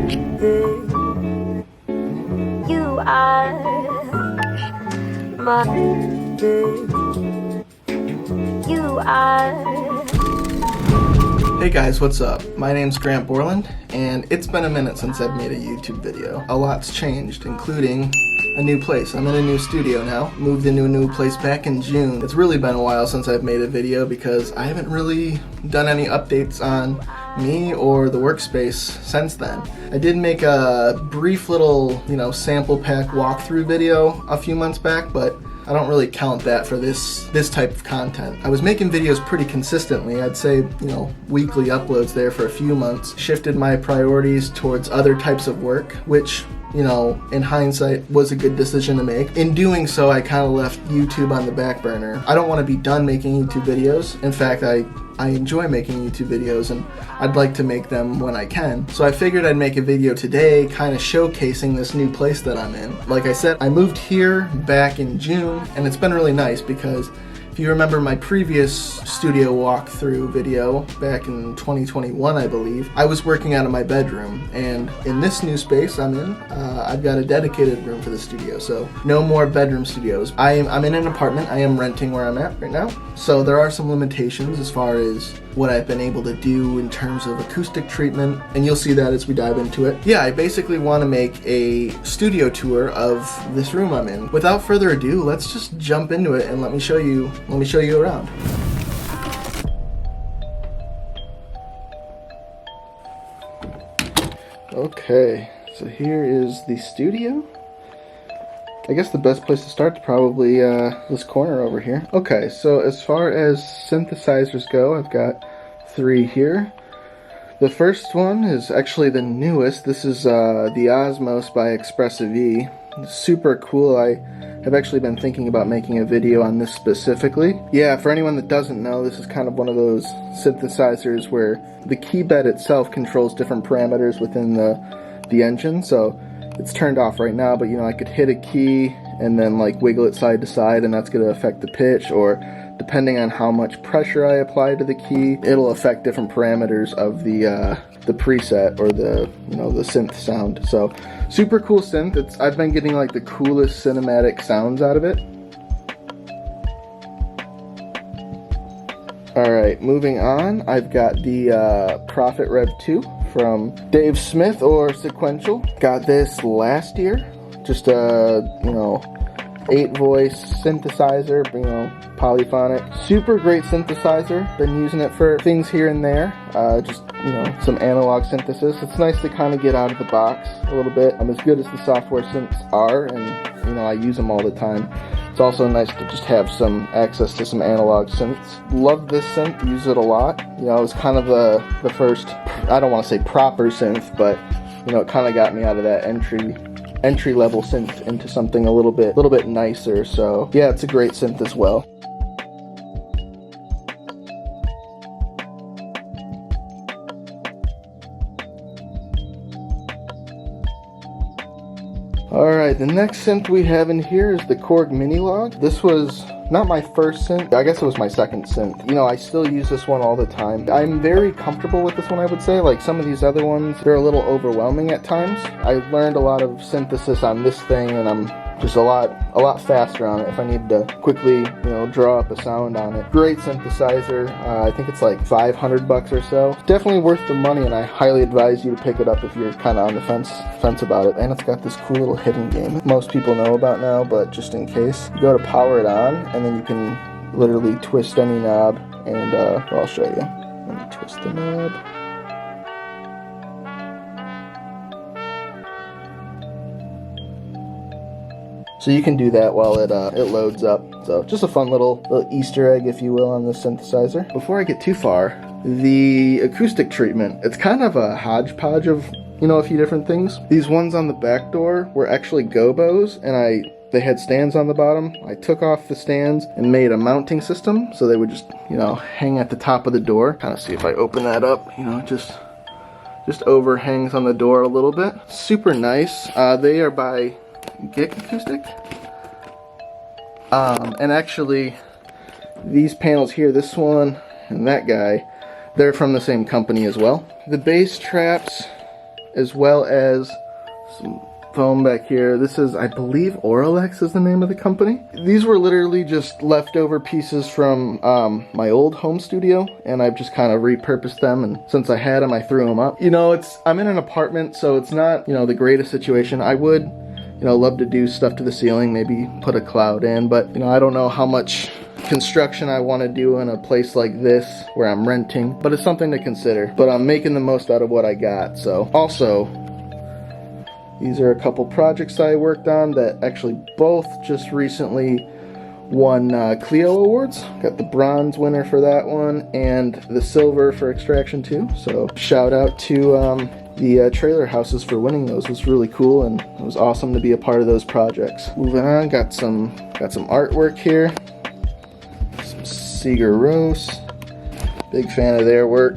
You are my. You are. Hey guys, what's up? My name's Grant Borland, and it's been a minute since I've made a YouTube video. A lot's changed, including a new place. I'm in a new studio now. Moved into a new place back in June. It's really been a while since I've made a video because I haven't really done any updates on me or the workspace since then. I did make a brief little, sample pack walkthrough video a few months back, but I don't really count that for this type of content. I was making videos pretty consistently. I'd say, weekly uploads there for a few months. Shifted my priorities towards other types of work, which, in hindsight was a good decision to make. In doing so, I kind of left YouTube on the back burner. I don't want to be done making YouTube videos. In fact, I enjoy making YouTube videos and I'd like to make them when I can. So I figured I'd make a video today kind of showcasing this new place that I'm in. Like I said, I moved here back in June and it's been really nice because if you remember my previous studio walkthrough video back in 2021, I believe, I was working out of my bedroom, and in this new space I'm in, I've got a dedicated room for the studio, so no more bedroom studios. I'm in an apartment. I am renting where I'm at right now, so there are some limitations as far as what I've been able to do in terms of acoustic treatment, and you'll see that as we dive into it. Yeah, I basically want to make a studio tour of this room I'm in. Without further ado, let's just jump into it and let me show you around. Okay, so here is the studio. I guess the best place to start is probably this corner over here. Okay, so as far as synthesizers go, I've got 3 here. The first one is actually the newest. This is the Osmos by Expressive E. Super cool. I have actually been thinking about making a video on this specifically. Yeah, for anyone that doesn't know, this is kind of one of those synthesizers where the key bed itself controls different parameters within the engine. So it's turned off right now, but I could hit a key and then wiggle it side to side, and that's going to affect the pitch, or depending on how much pressure I apply to the key, it'll affect different parameters of the preset or the synth sound. So super cool synth. I've been getting the coolest cinematic sounds out of it. Alright, moving on, I've got the Prophet Rev 2 from Dave Smith or Sequential. Got this last year. Just a 8-voice synthesizer, polyphonic. Super great synthesizer. Been using it for things here and there. Just some analog synthesis. It's nice to kind of get out of the box a little bit. I'm as good as the software synths are, and I use them all the time. It's also nice to just have some access to some analog synths. Love this synth, use it a lot. It was kind of the first, I don't want to say proper synth, but it kind of got me out of that entry level synth into something a little bit nicer. So yeah, it's a great synth as well. Alright, the next synth we have in here is the Korg Minilog. This was not my first synth, I guess it was my second synth. I still use this one all the time. I'm very comfortable with this one, I would say. Some of these other ones, they're a little overwhelming at times. I learned a lot of synthesis on this thing, and I'm just a lot faster on it if I need to quickly, draw up a sound on it. Great synthesizer. I think it's $500 or so. Definitely worth the money, and I highly advise you to pick it up if you're kind of on the fence about it. And it's got this cool little hidden game most people know about now, but just in case, you go to power it on, and then you can literally twist any knob, and I'll show you. Let me twist the knob. So you can do that while it loads up. So just a fun little Easter egg, if you will, on this synthesizer. Before I get too far, the acoustic treatment, it's kind of a hodgepodge of, a few different things. These ones on the back door were actually gobos, and they had stands on the bottom. I took off the stands and made a mounting system, so they would just, hang at the top of the door. Kind of see if I open that up, just overhangs on the door a little bit. Super nice. They are by Gick Acoustic. And actually, these panels here, this one and that guy, they're from the same company as well. The bass traps as well as some foam back here. This is, I believe, Oralex is the name of the company. These were literally just leftover pieces from my old home studio, and I've just kind of repurposed them, and since I had them, I threw them up. You know, I'm in an apartment, so it's not, you know, the greatest situation. I would, you know, love to do stuff to the ceiling, maybe put a cloud in, but, you know, I don't know how much construction I want to do in a place like this where I'm renting, but it's something to consider. But I'm making the most out of what I got. So also, these are a couple projects I worked on that actually both just recently won Clio awards. Got the bronze winner for that one and the silver for Extraction 2. So shout out to the trailer houses for winning those. It was really cool, and it was awesome to be a part of those projects. Moving on, got some artwork here. Seeger Rose, big fan of their work.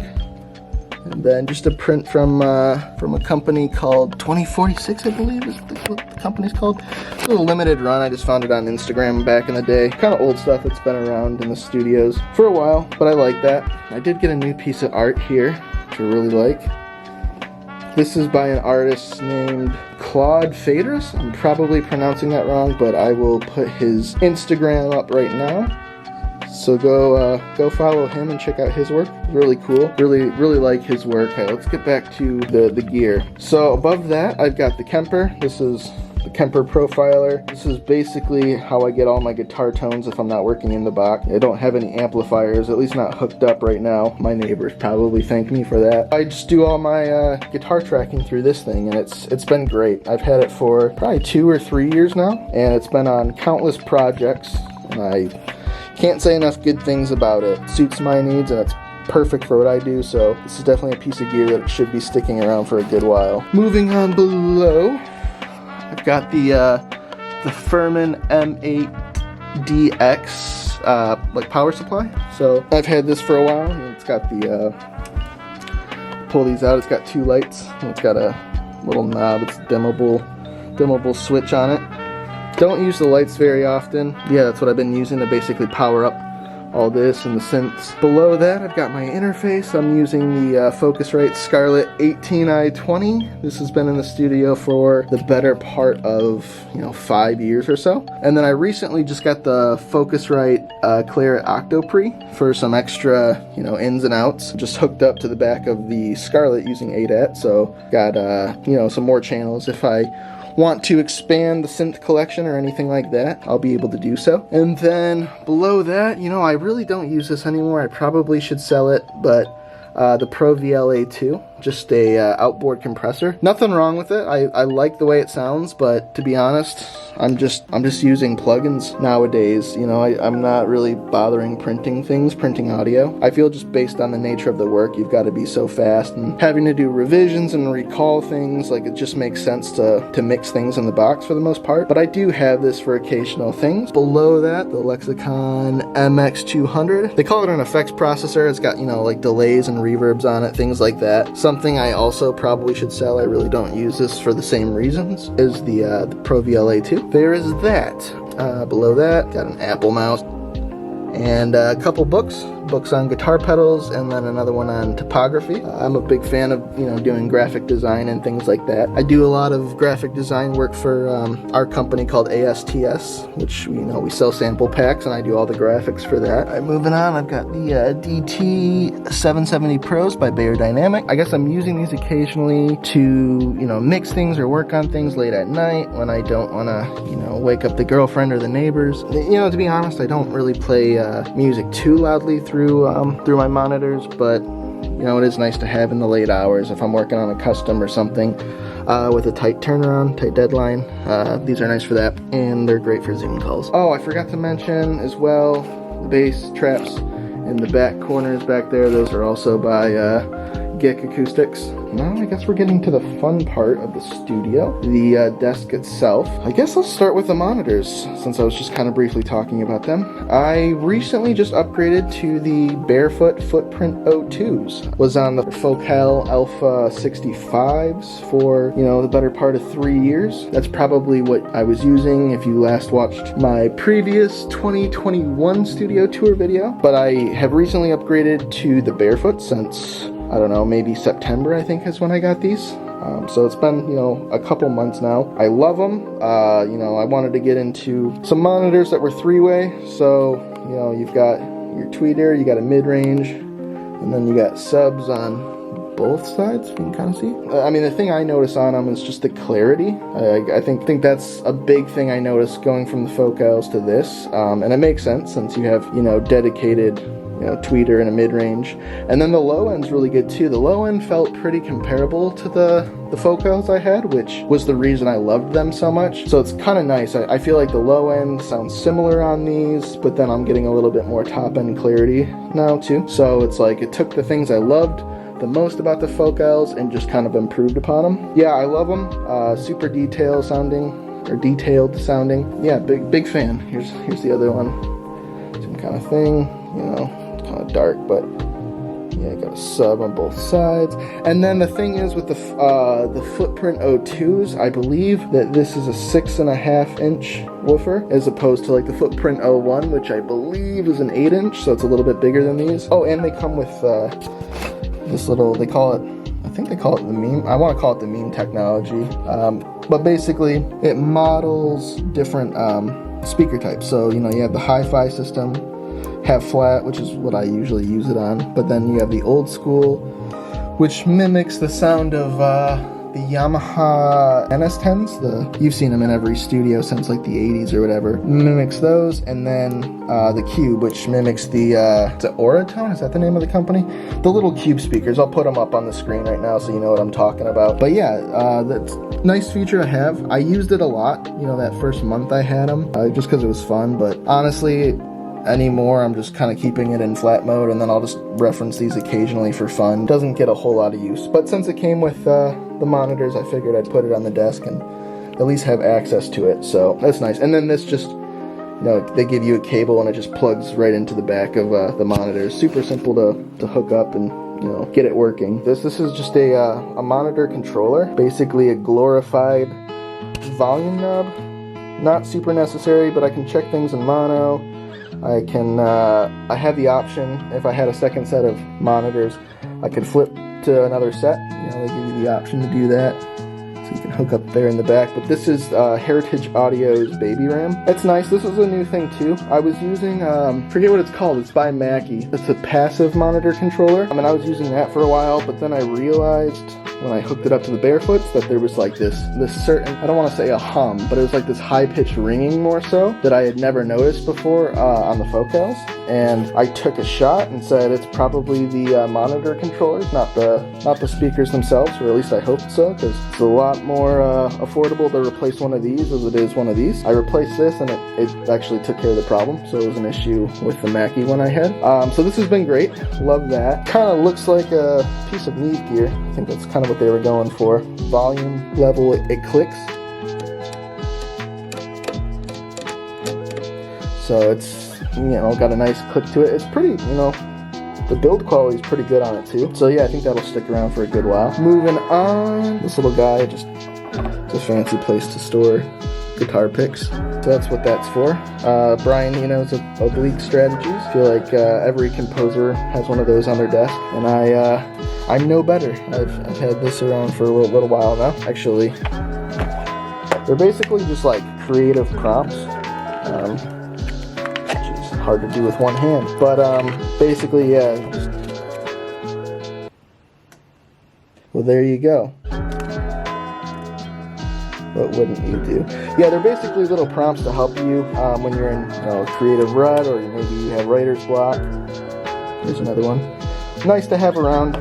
And then just a print from a company called 2046, I believe is what the company's called. It's a little limited run. I just found it on Instagram back in the day. Kind of old stuff that's been around in the studios for a while, but I like that. I did get a new piece of art here, which I really like. This is by an artist named Claude Phaedrus. I'm probably pronouncing that wrong, but I will put his Instagram up right now. So go follow him and check out his work. Really cool. Really like his work. Okay, let's get back to the gear. So above that, I've got the Kemper. This is the Kemper Profiler. This is basically how I get all my guitar tones if I'm not working in the box. I don't have any amplifiers, at least not hooked up right now. My neighbors probably thank me for that. I just do all my guitar tracking through this thing, and it's been great. I've had it for probably 2 or 3 years now, and it's been on countless projects, and I can't say enough good things about it. It suits my needs, and it's perfect for what I do, so this is definitely a piece of gear that should be sticking around for a good while. Moving on below, I've got the Furman M8DX like power supply. So I've had this for a while, and it's got the pull these out. It's got 2 lights, and it's got a little knob. It's a dimmable switch on it. Don't use the lights very often. Yeah, that's what I've been using to basically power up all this and the synths. Below that, I've got my interface. I'm using the Focusrite Scarlett 18i20. This has been in the studio for the better part of, 5 years or so. And then I recently just got the Focusrite Claret Octopre for some extra, ins and outs. Just hooked up to the back of the Scarlett using ADAT, so got, some more channels. If I want to expand the synth collection or anything like that, I'll be able to do so. And then below that, I really don't use this anymore. I probably should sell it, but the Pro VLA2, just a outboard compressor. Nothing wrong with it. I like the way it sounds, but to be honest, I'm just using plugins nowadays. I'm not really bothering printing audio. I feel just based on the nature of the work, you've got to be so fast, and having to do revisions and recall things, like it just makes sense to mix things in the box for the most part. But I do have this for occasional things. Below that, the Lexicon MX200. They call it an effects processor. It's got, like delays and reverbs on it, things like that. Something I also probably should sell. I really don't use this for the same reasons as the Pro VLA2. There is that. Below that, got an Apple mouse and a couple books on guitar pedals, and then another one on topography. I'm a big fan of doing graphic design and things like that. I do a lot of graphic design work for our company called ASTS, which we sell sample packs, and I do all the graphics for that. All right, moving on, I've got the DT 770 Pros by Beyerdynamic. I guess I'm using these occasionally to mix things or work on things late at night when I don't want to wake up the girlfriend or the neighbors. To be honest, I don't really play music too loudly through my monitors, but it is nice to have in the late hours if I'm working on a custom or something with a tight turnaround, tight deadline. These are nice for that, and they're great for Zoom calls. Oh, I forgot to mention as well, the bass traps in the back corners back there, those are also by Gick Acoustics. Now I guess we're getting to the fun part of the studio, the desk itself. I guess I'll start with the monitors, since I was just kind of briefly talking about them. I recently just upgraded to the Barefoot Footprint O2s. Was on the Focal Alpha 65s for, the better part of 3 years. That's probably what I was using if you last watched my previous 2021 studio tour video. But I have recently upgraded to the Barefoot since, I don't know, maybe September, I think is when I got these. So it's been, you know, a couple months now. I love them. You know, I wanted to get into some monitors that were three-way. So, you know, you've got your tweeter, you got a mid-range, and then you got subs on both sides, you can kind of see. I mean, the thing I notice on them is just the clarity. I think that's a big thing I noticed going from the Focals to this, and it makes sense since you have, you know, dedicated, you know, tweeter and a mid-range. And then the low end's really good too. The low end felt pretty comparable to the Focals I had, which was the reason I loved them so much. So it's kind of nice. I feel like the low end sounds similar on these, but then I'm getting a little bit more top end clarity now too. So it's like it took the things I loved the most about the Focals and just kind of improved upon them. Yeah, I love them. Super detailed sounding. Yeah, big fan. Here's the other one. Same kind of thing, you know, kind of dark, but yeah, got a sub on both sides. And then the thing is with the Footprint 02s, I believe that this is a 6.5 inch woofer as opposed to like the Footprint 01, which I believe is an 8 inch, so it's a little bit bigger than these. Oh, and they come with this little, I think they call it the meme. I want to call it the meme technology. But basically it models different speaker types. So, you know, you have the hi-fi system, have flat, which is what I usually use it on, but then you have the old school, which mimics the sound of the Yamaha NS10s. You've seen them in every studio since like the 80s or whatever. Mimics those, and then the Cube, which mimics the Auratone, is that the name of the company? The little Cube speakers. I'll put them up on the screen right now so you know what I'm talking about. But yeah, that's a nice feature to have. I used it a lot, you know, that first month I had them, just because it was fun, but honestly, anymore I'm just kind of keeping it in flat mode, and then I'll just reference these occasionally for fun. Doesn't get a whole lot of use, but since it came with the monitors, I figured I'd put it on the desk and at least have access to it, so that's nice. And then this just, you know, they give you a cable and it just plugs right into the back of the monitors. Super simple to hook up and, you know, get it working. This is just a monitor controller, basically a glorified volume knob. Not super necessary, but I can check things in mono. I have the option, if I had a second set of monitors, I could flip to another set. You know, they give you the option to do that. So you can hook up there in the back. But this is Heritage Audio's Baby RAM. It's nice. This is a new thing too. I was using, forget what it's called. It's by Mackie. It's a passive monitor controller. I mean, I was using that for a while, but then I realized when I hooked it up to the Barefoots that there was like this certain, I don't want to say a hum, but it was like this high-pitched ringing more so that I had never noticed before on the Focals. And I took a shot and said it's probably the monitor controllers, not the speakers themselves, or at least I hope so, because it's a lot more affordable to replace one of these as it is one of these. I replaced this and it actually took care of the problem, so it was an issue with the Mackie one I had. So this has been great. Love that. Kind of looks like a piece of Neve gear. I think that's kind of what they were going for. Volume level, it clicks. So it's, you know, got a nice click to it. It's pretty, you know, the build quality is pretty good on it too. So yeah, I think that'll stick around for a good while. Moving on, this little guy, just it's a fancy place to store guitar picks. So that's what that's for. Brian, you know, is Oblique Strategies. I feel like every composer has one of those on their desk, and I'm no better. I've had this around for a little while now. Actually, they're basically just like creative prompts. Which is hard to do with one hand, but basically, yeah. Well, there you go. What wouldn't you do? Yeah, they're basically little prompts to help you when you're in, you know, a creative rut, or maybe you have writer's block. Here's another one. Nice to have around.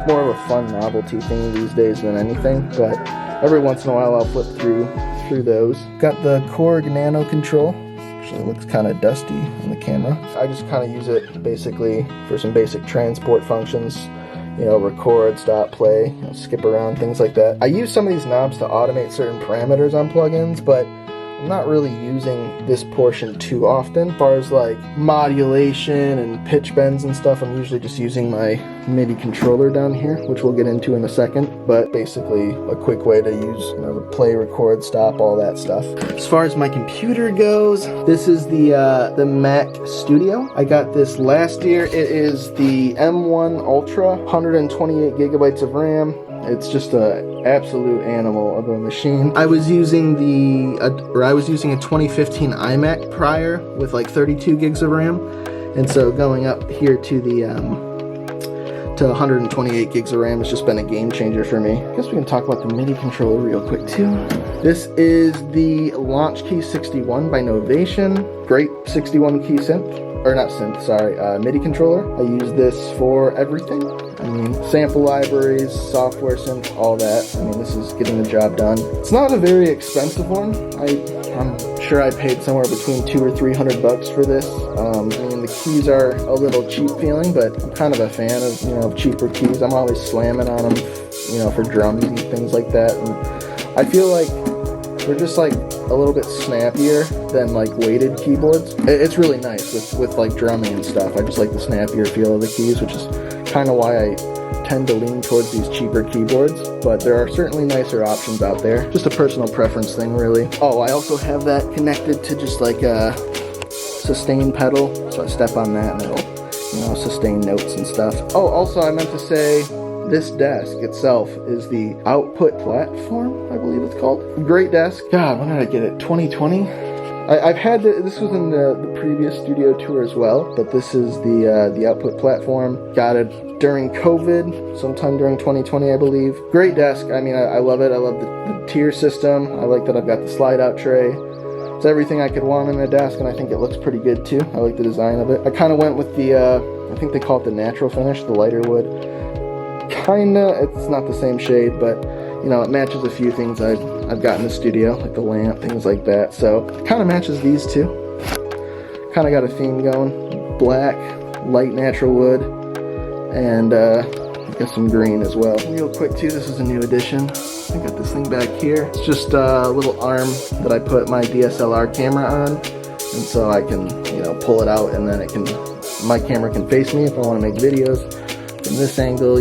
More of a fun novelty thing these days than anything, but every once in a while I'll flip through those. Got the Korg Nano Control. Actually looks kind of dusty on the camera. I just kind of use it basically for some basic transport functions. You know, record, stop, play, you know, skip around, things like that. I use some of these knobs to automate certain parameters on plugins, but I'm not really using this portion too often. As far as like modulation and pitch bends and stuff, I'm usually just using my MIDI controller down here, which we'll get into in a second, but basically a quick way to use, you know, the play, record, stop, all that stuff. As far as my computer goes, this is the Mac Studio. I got this last year. It is the M1 Ultra, 128 gigabytes of RAM. It's just a absolute animal of a machine. I was using a 2015 iMac prior with like 32 gigs of RAM, and so going up here to the to 128 gigs of RAM has just been a game changer for me. I guess we can talk about the MIDI controller real quick too. This is the Launch Key 61 by Novation. Great 61 key synth. Or not synth, sorry, MIDI controller. I use this for everything. I mean, sample libraries, software synth, all that. I mean, this is getting the job done. It's not a very expensive one. I'm sure I paid somewhere between $200 or $300 for this. I mean, the keys are a little cheap feeling, but I'm kind of a fan of, cheaper keys. I'm always slamming on them, for drums and things like that. And I feel like they're just like a little bit snappier than like weighted keyboards. It's really nice with like drumming and stuff. I just like the snappier feel of the keys, which is kind of why I tend to lean towards these cheaper keyboards, but there are certainly nicer options out there. Just a personal preference thing, really. Oh, I also have that connected to just like a sustain pedal, so I step on that and it'll, sustain notes and stuff. Oh, also I meant to say, this desk itself is the output platform, I believe it's called. Great desk. God, when did I get it? 2020? I've had this was in the previous studio tour as well, but this is the output platform. Got it during COVID, sometime during 2020, I believe. Great desk. I mean, I love it. I love the tier system. I like that I've got the slide out tray. It's everything I could want in a desk, and I think it looks pretty good too. I like the design of it. I kind of went with the, I think they call it the natural finish, the lighter wood. Kinda, it's not the same shade, but it matches a few things I've got in the studio, like the lamp, things like that. So it kind of matches these two. Kind of got a theme going. Black, light natural wood, and got some green as well. Real quick too, this is a new addition. I got this thing back here. It's just a little arm that I put my DSLR camera on, and so I can pull it out, and then my camera can face me if I want to make videos from this angle,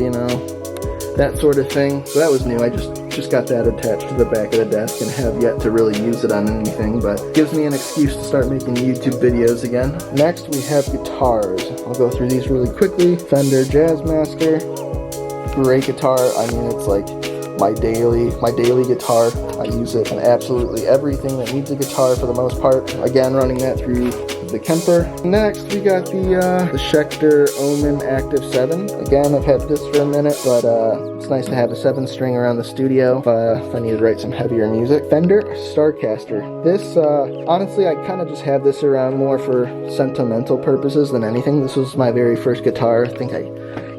that sort of thing. So that was new. I just got that attached to the back of the desk and have yet to really use it on anything, but gives me an excuse to start making YouTube videos again. Next we have guitars. I'll go through these really quickly. Fender Jazzmaster. Great guitar. I mean, it's like my daily guitar. I use it on absolutely everything that needs a guitar for the most part. Again, running that through the Kemper. Next, we got the Schecter Omen Active 7. Again, I've had this for a minute, but it's nice to have a 7-string around the studio if I need to write some heavier music. Fender Starcaster. This, honestly, I kind of just have this around more for sentimental purposes than anything. This was my very first guitar. I think I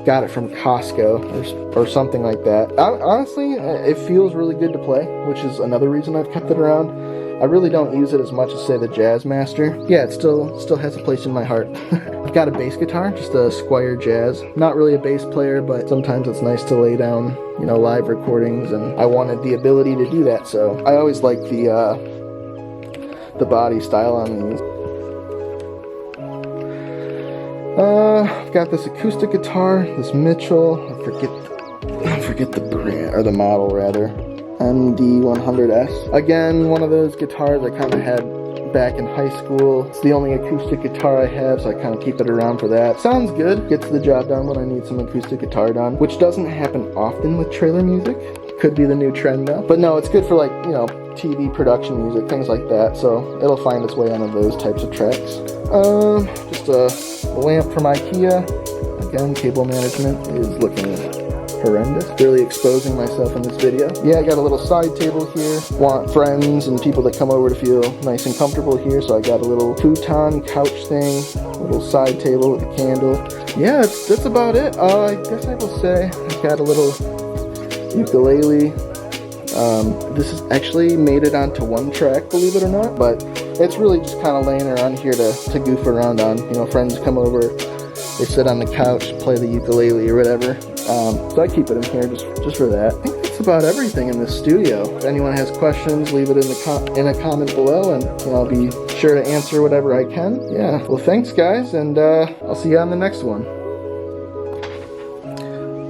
got it from Costco or something like that. Honestly, it feels really good to play, which is another reason I've kept it around. I really don't use it as much as, say, the Jazzmaster. Yeah, it still has a place in my heart. I've got a bass guitar, just a Squier Jazz. Not really a bass player, but sometimes it's nice to lay down, live recordings, and I wanted the ability to do that, so I always like the body style on these. I've got this acoustic guitar, this Mitchell, I forget the brand, or the model rather, MD100S. Again, one of those guitars I kind of had back in high school. It's the only acoustic guitar I have, so I kind of keep it around for that. Sounds good, gets the job done when I need some acoustic guitar done, which doesn't happen often with trailer music. Could be the new trend though. But no, it's good for like, TV production music, things like that, so it'll find its way onto those types of tracks. Just a lamp from IKEA. Again, cable management is looking horrendous. Really exposing myself in this video. Yeah, I got a little side table here. Want friends and people that come over to feel nice and comfortable here, so I got a little futon couch thing, a little side table with a candle. Yeah, that's about it. I guess I will say I've got a little ukulele. This has actually made it onto one track, believe it or not, but it's really just kind of laying around here to goof around on. Friends come over, they sit on the couch, play the ukulele or whatever. So I keep it in here just for that. I think that's about everything in this studio. If anyone has questions, leave it in a comment below, and I'll be sure to answer whatever I can. Yeah, well, thanks guys, and I'll see you on the next one.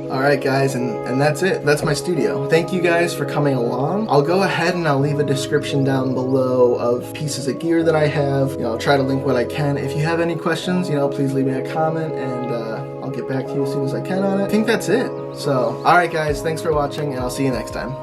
Alright guys, and that's it. That's my studio. Thank you guys for coming along. I'll go ahead and I'll leave a description down below of pieces of gear that I have. I'll try to link what I can. If you have any questions, please leave me a comment, and I'll get back to you as soon as I can on it. I think that's it. So, alright guys, thanks for watching, and I'll see you next time.